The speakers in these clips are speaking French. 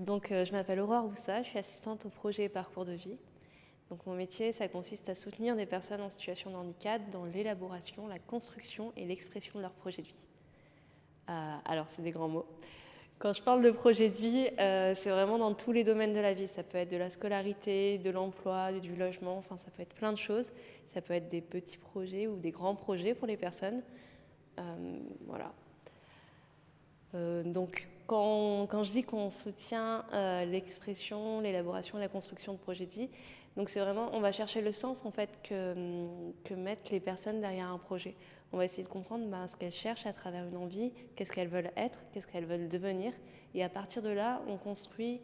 Donc, je m'appelle Aurore Oussa, je suis assistante au projet et parcours de vie. Donc, mon métier, ça consiste à soutenir des personnes en situation de handicap dans l'élaboration, la construction et l'expression de leur projet de vie. Alors, c'est des grands mots. Quand je parle de projet de vie, c'est vraiment dans tous les domaines de la vie. Ça peut être de la scolarité, de l'emploi, du logement, enfin, ça peut être plein de choses. Ça peut être des petits projets ou des grands projets pour les personnes. Voilà. Donc, quand je dis qu'on soutient l'expression, l'élaboration et la construction de projets de vie, donc c'est vraiment, on va chercher le sens en fait que mettent les personnes derrière un projet. On va essayer de comprendre ce qu'elles cherchent à travers une envie, qu'est-ce qu'elles veulent être, qu'est-ce qu'elles veulent devenir, et à partir de là, on construit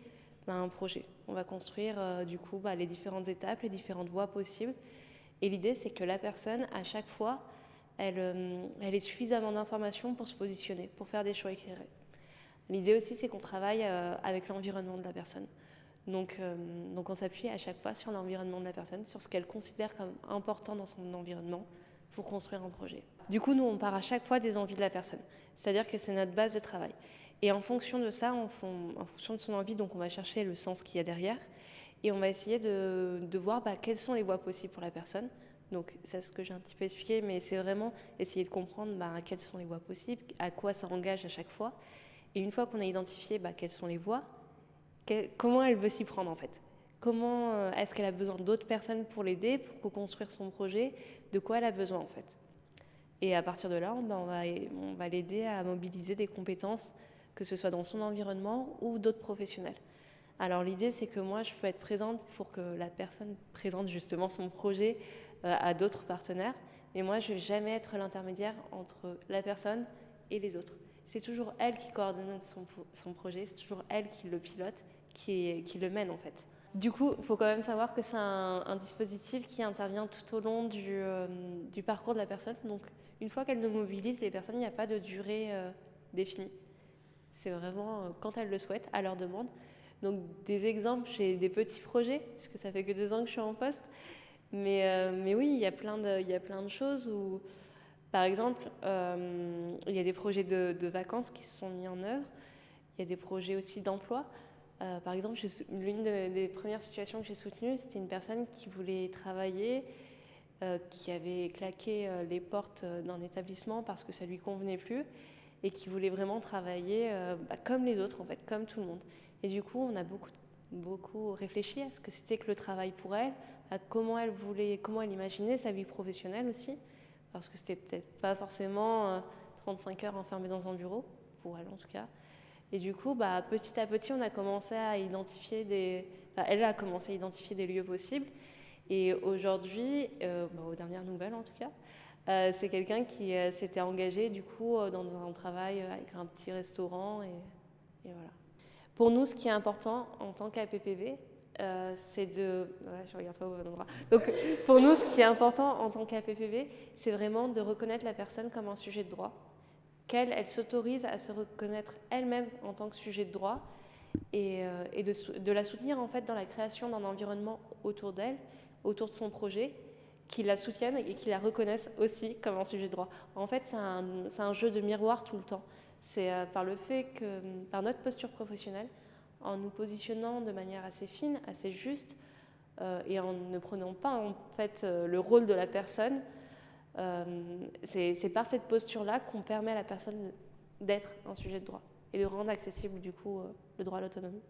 un projet. On va construire du coup les différentes étapes, les différentes voies possibles. Et l'idée, c'est que la personne, à chaque fois, elle ait suffisamment d'informations pour se positionner, pour faire des choix éclairés. L'idée aussi, c'est qu'on travaille avec l'environnement de la personne. Donc on s'appuie à chaque fois sur l'environnement de la personne, sur ce qu'elle considère comme important dans son environnement pour construire un projet. Du coup, nous, on part à chaque fois des envies de la personne. C'est-à-dire que c'est notre base de travail. Et en fonction de ça, en fonction de son envie, donc on va chercher le sens qu'il y a derrière. Et on va essayer de voir quelles sont les voies possibles pour la personne. Donc c'est ce que j'ai un petit peu expliqué, mais c'est vraiment essayer de comprendre quelles sont les voies possibles, à quoi ça engage à chaque fois. Et une fois qu'on a identifié quelles sont les voies, comment elle veut s'y prendre en fait. Comment est-ce qu'elle a besoin d'autres personnes pour l'aider, pour co-construire son projet, de quoi elle a besoin en fait. Et à partir de là, on va l'aider à mobiliser des compétences, que ce soit dans son environnement ou d'autres professionnels. Alors l'idée, c'est que moi, je peux être présente pour que la personne présente justement son projet à d'autres partenaires, mais moi, je ne vais jamais être l'intermédiaire entre la personne et les autres. C'est toujours elle qui coordonne son projet, c'est toujours elle qui le pilote, qui le mène en fait. Du coup, il faut quand même savoir que c'est un dispositif qui intervient tout au long du parcours de la personne. Donc, une fois qu'elle nous mobilise, les personnes, il n'y a pas de durée définie. C'est vraiment quand elles le souhaitent, à leur demande. Donc, des exemples, j'ai des petits projets, puisque ça fait que 2 ans que je suis en poste. Mais oui, il y a plein de choses où, par exemple, il y a des projets de vacances qui se sont mis en œuvre. Il y a des projets aussi d'emploi. Par exemple, l'une des premières situations que j'ai soutenues, c'était une personne qui voulait travailler, qui avait claqué les portes d'un établissement parce que ça ne lui convenait plus et qui voulait vraiment travailler comme les autres, en fait, comme tout le monde. Et du coup, on a beaucoup réfléchi à ce que c'était que le travail pour elle, à comment elle imaginait sa vie professionnelle aussi, parce que c'était peut-être pas forcément 35 heures enfermées dans un bureau, pour elle en tout cas. Et du coup, petit à petit, on a commencé à identifier elle a commencé à identifier des lieux possibles. Et aujourd'hui, aux dernières nouvelles en tout cas, c'est quelqu'un qui s'était engagé du coup dans un travail avec un petit restaurant et voilà. Pour nous, ce qui est important en tant qu'APPV, c'est de... Ouais, je regarde pas au bon endroit. Donc, pour nous, ce qui est important en tant qu'APPV, c'est vraiment de reconnaître la personne comme un sujet de droit, qu'elle s'autorise à se reconnaître elle-même en tant que sujet de droit et de la soutenir en fait dans la création d'un environnement autour d'elle, autour de son projet, qui la soutiennent et qui la reconnaissent aussi comme un sujet de droit. En fait, c'est un jeu de miroir tout le temps. C'est par le fait que, par notre posture professionnelle, en nous positionnant de manière assez fine, assez juste, et en ne prenant pas en fait le rôle de la personne, c'est par cette posture-là qu'on permet à la personne d'être un sujet de droit et de rendre accessible du coup le droit à l'autonomie.